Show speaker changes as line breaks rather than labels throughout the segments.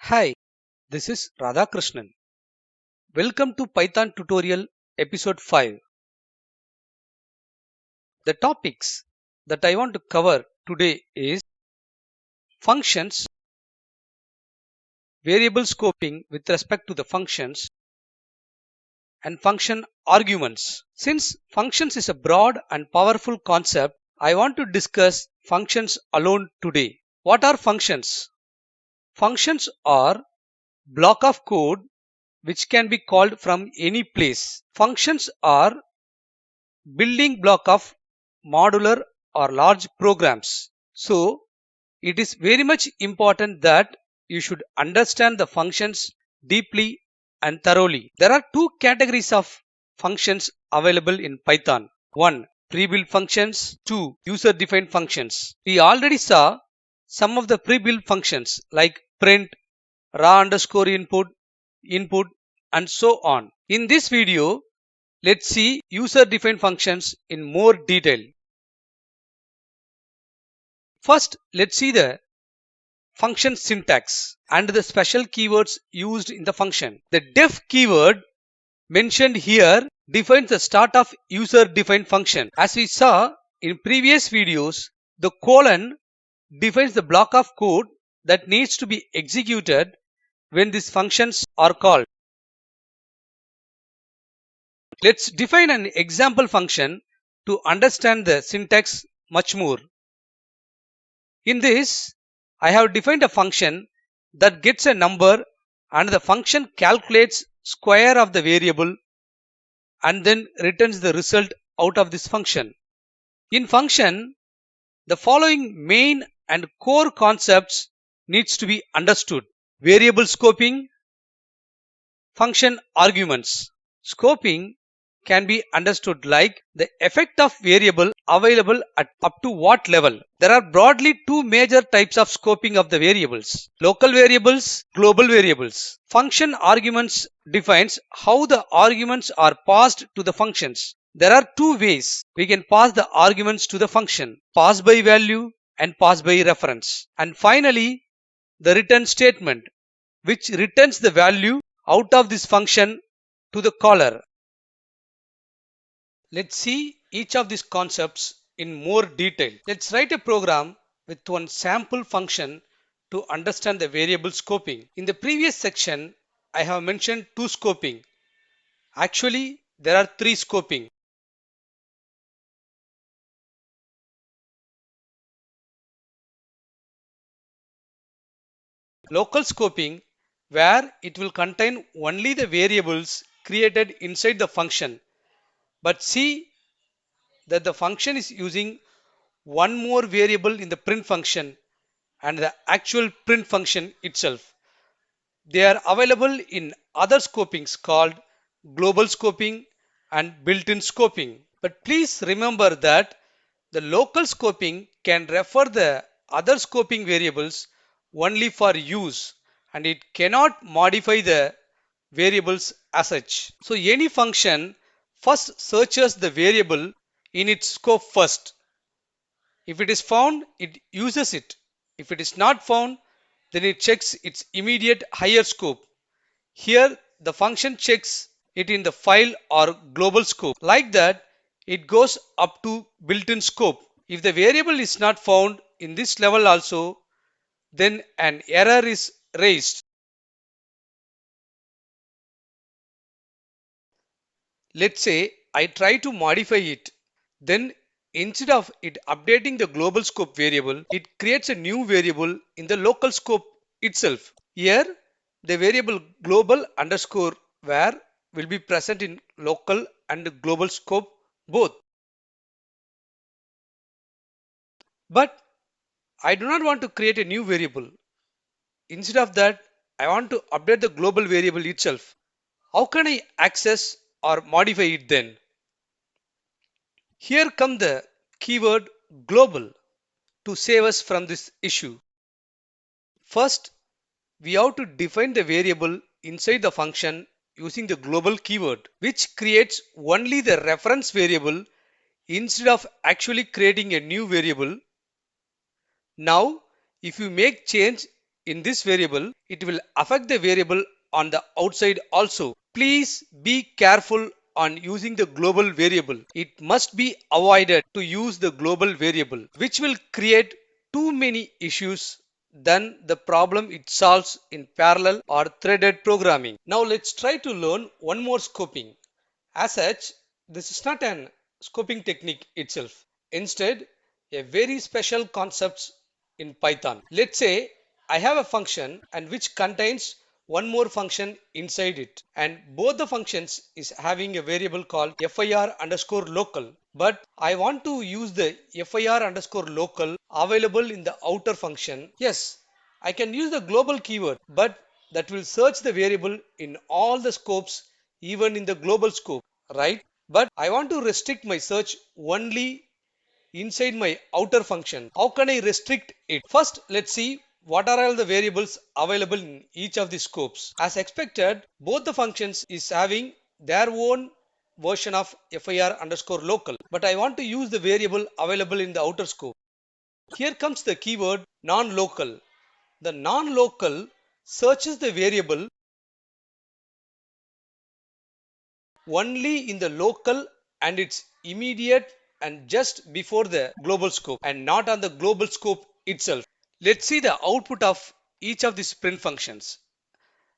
Hi, this is Radhakrishnan. Welcome to Python tutorial episode 5. The topics that I want to cover today is functions, variable scoping with respect to the functions, and function arguments. Since functions is a broad and powerful concept, I want to discuss functions alone today. What are functions? Functions are block of code which can be called from any place. Functions are building block of modular or large programs. So it is very much important that you should understand the functions deeply and thoroughly. There are two categories of functions available in Python. One, pre-built functions. Two, user-defined functions. We already saw some of the pre-built functions like print, raw underscore input, and so on. In this video, let's see user-defined functions in more detail. First, let's see the function syntax and the special keywords used in the function. The def keyword mentioned here defines the start of user-defined function. As we saw in previous videos, the colon defines the block of code that needs to be executed when these functions are called. Let's define an example function to understand the syntax much more. In this, I have defined a function that gets a number and the function calculates square of the variable and then returns the result out of this function. In function, the following main and core concepts needs to be understood. Variable scoping, function arguments. Scoping can be understood like the effect of variable available at up to what level. There are broadly two major types of scoping of the variables: local variables, global variables. Function arguments defines how the arguments are passed to the functions. There are two ways we can pass the arguments to the function: pass by value and pass by reference. And finally, the return statement, which returns the value out of this function to the caller. Let's see each of these concepts in more detail. Let's write a program with one sample function to understand the variable scoping. In the previous section, I have mentioned two scoping. Actually, there are three scoping. Local scoping, where it will contain only the variables created inside the function, but see that the function is using one more variable in the print function and the actual print function itself. They are available in other scopings called global scoping and built-in scoping. But please remember that the local scoping can refer the other scoping variables only for use and it cannot modify the variables as such. So any function first searches the variable in its scope first. If it is found, it uses it. If it is not found, then it checks its immediate higher scope. Here, the function checks it in the file or global scope. Like that, it goes up to built-in scope. If the variable is not found in this level also, then an error is raised. Let's say I try to modify it. Then instead of it updating the global scope variable, it creates a new variable in the local scope itself. Here, the variable global underscore var will be present in local and global scope both. But I do not want to create a new variable. Instead of that, I want to update the global variable itself. How can I access or modify it then? Here come the keyword global to save us from this issue. First, we have to define the variable inside the function using the global keyword, which creates only the reference variable instead of actually creating a new variable. Now, if you make change in this variable, it will affect the variable on the outside also. Please be careful on using the global variable. It must be avoided to use the global variable, which will create too many issues than the problem it solves in parallel or threaded programming. Now let's try to learn one more scoping. As such, this is not an scoping technique itself. Instead, a very special concept in Python. Let's say I have a function and which contains one more function inside it, and both the functions is having a variable called fir underscore local. But I want to use the fir underscore local available in the outer function. Yes, I can use the global keyword, but that will search the variable in all the scopes, even in the global scope, right? But I want to restrict my search only inside my outer function. How can I restrict it? First, let's see what are all the variables available in each of the scopes. As expected, both the functions is having their own version of fir underscore local, but I want to use the variable available in the outer scope. Here comes the keyword non-local. The non-local searches the variable only in the local and its immediate and just before the global scope and not on the global scope itself. Let's see the output of each of these print functions.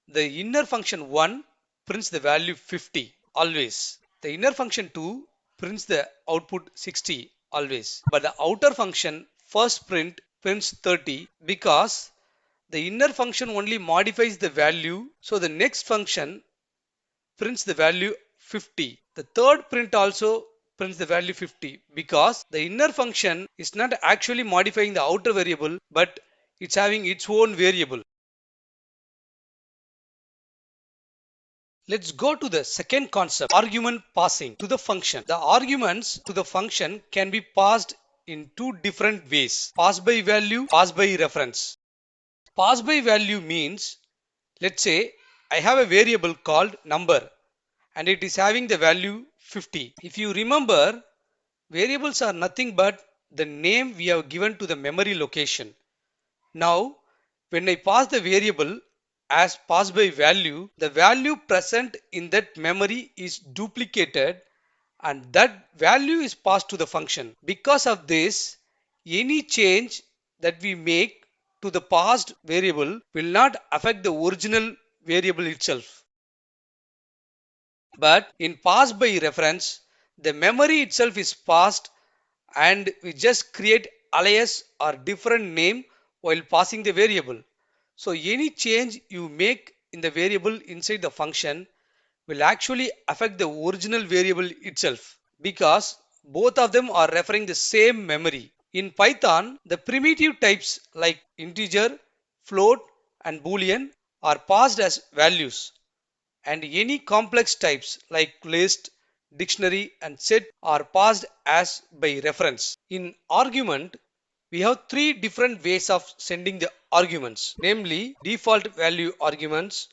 The inner function 1 prints the value 50 always. The inner function 2 prints the output 60 always. But the outer function first print prints 30 because the inner function only modifies the value. So the next function prints the value 50. The third print also prints the value 50 because the inner function is not actually modifying the outer variable, but it's having its own variable. Let's go to the second concept, argument passing to the function. The arguments to the function can be passed in two different ways: pass by value, pass by reference. Pass by value means, let's say I have a variable called number and it is having the value 50. If you remember, variables are nothing but the name we have given to the memory location. Now, when I pass the variable as pass by value, the value present in that memory is duplicated and that value is passed to the function. Because of this, any change that we make to the passed variable will not affect the original variable itself. But in pass by reference, the memory itself is passed and we just create alias or different name while passing the variable. So any change you make in the variable inside the function will actually affect the original variable itself because both of them are referring the same memory. In Python, the primitive types like integer, float and boolean are passed as values, and any complex types like list, dictionary and set are passed as by reference. In argument, we have three different ways of sending the arguments, namely default value arguments,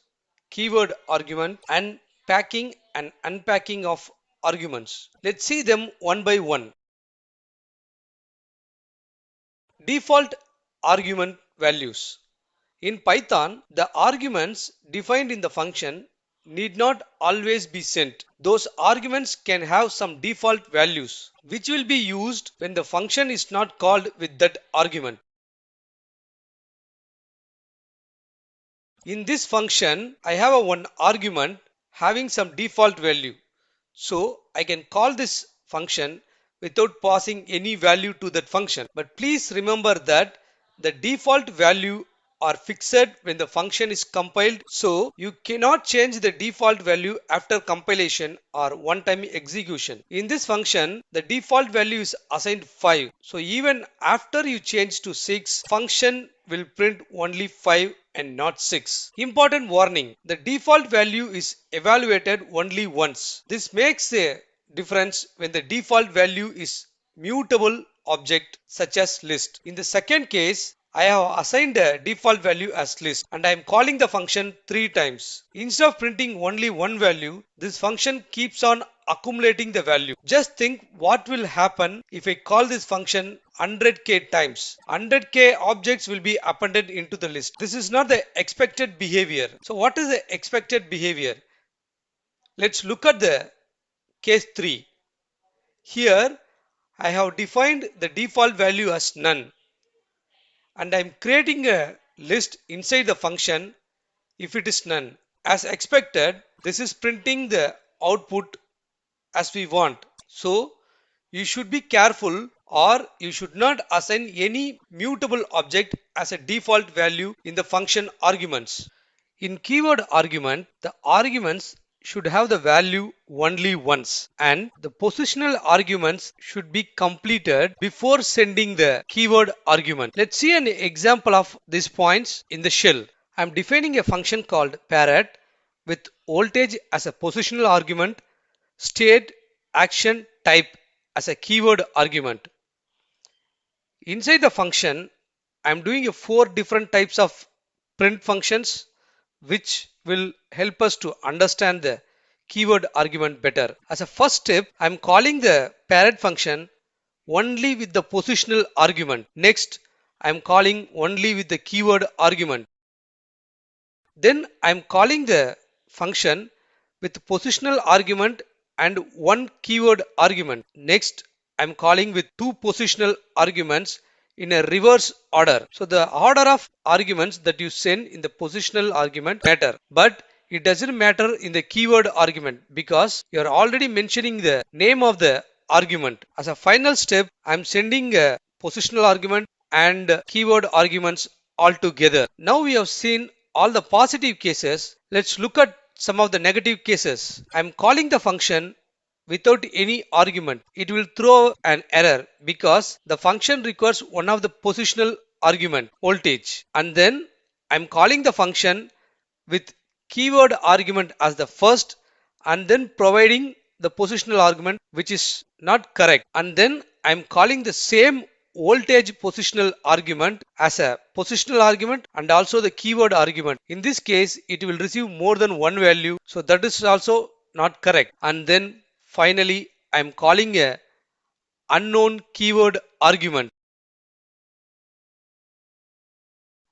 keyword argument and packing and unpacking of arguments. Let's see them one by one. Default argument values. In Python, the arguments defined in the function need not always be sent. Those arguments can have some default values, which will be used when the function is not called with that argument. In this function, I have a one argument having some default value. So I can call this function without passing any value to that function. But please remember that the default value are fixed when the function is compiled. So you cannot change the default value after compilation or one-time execution. In this function, the default value is assigned 5. So even after you change to 6, function will print only 5 and not 6. Important warning, the default value is evaluated only once. This makes a difference when the default value is mutable object such as list. In the second case, I have assigned a default value as list and I am calling the function 3 times. Instead of printing only one value, this function keeps on accumulating the value. Just think what will happen if I call this function 100k times. 100k objects will be appended into the list. This is not the expected behavior. So what is the expected behavior? Let's look at the case 3. Here I have defined the default value as none and I'm creating a list inside the function if it is none. As expected, this is printing the output as we want. So you should be careful or you should not assign any mutable object as a default value in the function arguments. In keyword argument, the arguments should have the value only once and the positional arguments should be completed before sending the keyword argument. Let's see an example of these points in the shell. I'm defining a function called parrot with voltage as a positional argument, state, action, type as a keyword argument. Inside the function, I'm doing a 4 different types of print functions which will help us to understand the keyword argument better. As a first step, I'm calling the parrot function only with the positional argument. Next, I'm calling only with the keyword argument. Then I'm calling the function with positional argument and one keyword argument. Next, I'm calling with 2 positional arguments in a reverse order. So the order of arguments that you send in the positional argument matter, but it doesn't matter in the keyword argument because you're already mentioning the name of the argument. As a final step, I'm sending a positional argument and keyword arguments all together. Now we have seen all the positive cases. Let's look at some of the negative cases. I'm calling the function without any argument. It will throw an error because the function requires one of the positional argument voltage, and then I'm calling the function with keyword argument as the first and then providing the positional argument which is not correct, and then I'm calling the same voltage positional argument as a positional argument and also the keyword argument. In this case it will receive more than one value, so that is also not correct, and then finally I'm calling a unknown keyword argument.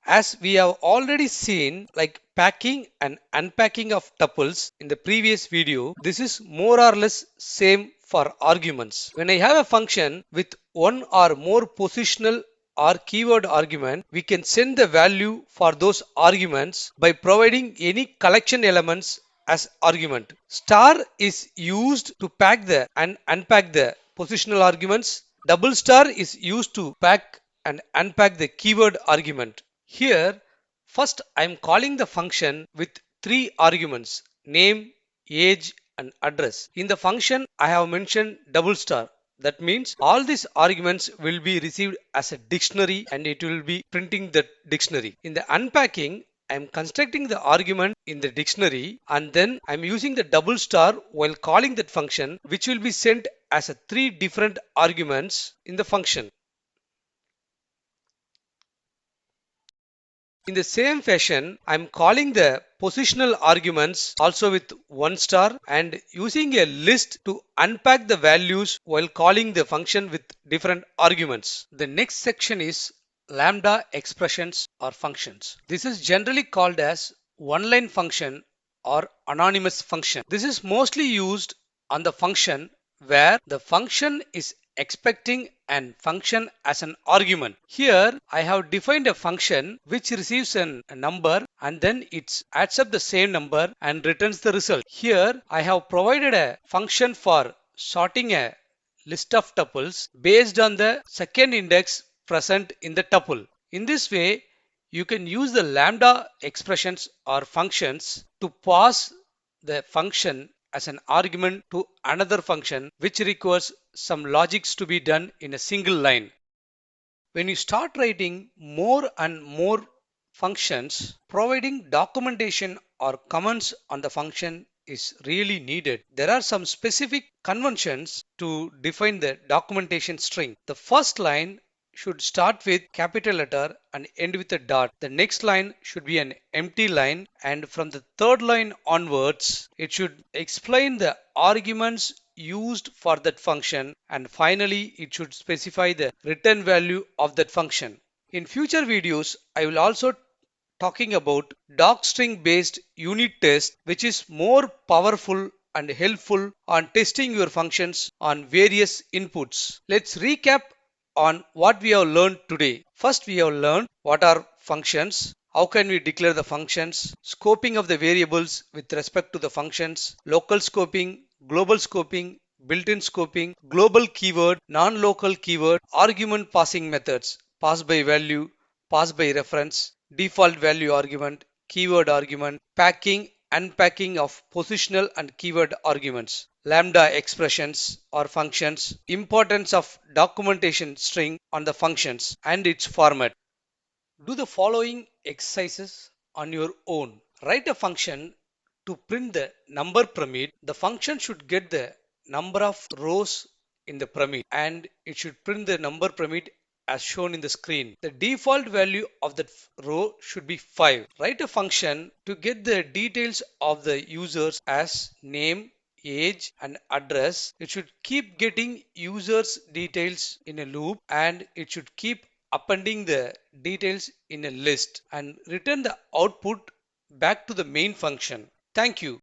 As we have already seen, like packing and unpacking of tuples in the previous video, this is more or less same for arguments. When I have a function with one or more positional or keyword argument, we can send the value for those arguments by providing any collection elements as argument. Star is used to pack the and unpack the positional arguments. Double star is used to pack and unpack the keyword argument. Here, first I am calling the function with 3 arguments: name, age, and address. In the function, I have mentioned double star. That means all these arguments will be received as a dictionary and it will be printing the dictionary. In the unpacking, I am constructing the argument in the dictionary and then I am using the double star while calling that function, which will be sent as a 3 different arguments in the function. In the same fashion, I'm calling the positional arguments also with 1 star and using a list to unpack the values while calling the function with different arguments. The next section is lambda expressions or functions. This is generally called as one-line function or anonymous function. This is mostly used on the function where the function is expecting an function as an argument. Here I have defined a function which receives a number and then it adds up the same number and returns the result. Here I have provided a function for sorting a list of tuples based on the second index present in the tuple. In this way, you can use the lambda expressions or functions to pass the function as an argument to another function which requires some logics to be done in a single line. When you start writing more and more functions, providing documentation or comments on the function is really needed. There are some specific conventions to define the documentation string. The first line should start with capital letter and end with a dot. The next line should be an empty line, and from the third line onwards, it should explain the arguments used for that function, and finally it should specify the return value of that function. In future videos, I will also talking about Docstring based unit test, which is more powerful and helpful on testing your functions on various inputs. Let's recap on what we have learned today. First, we have learned what are functions, how can we declare the functions, scoping of the variables with respect to the functions, local scoping, global scoping, built-in scoping, global keyword, non-local keyword, argument passing methods, pass by value, pass by reference, default value argument, keyword argument, packing, unpacking of positional and keyword arguments, lambda expressions or functions, importance of documentation string on the functions and its format. Do the following exercises on your own. Write a function to print the number pyramid. The function should get the number of rows in the pyramid and it should print the number pyramid as shown in the screen. The default value of that row should be 5. Write a function to get the details of the users as name, age and address. It should keep getting users details in a loop and it should keep appending the details in a list and return the output back to the main function. Thank you.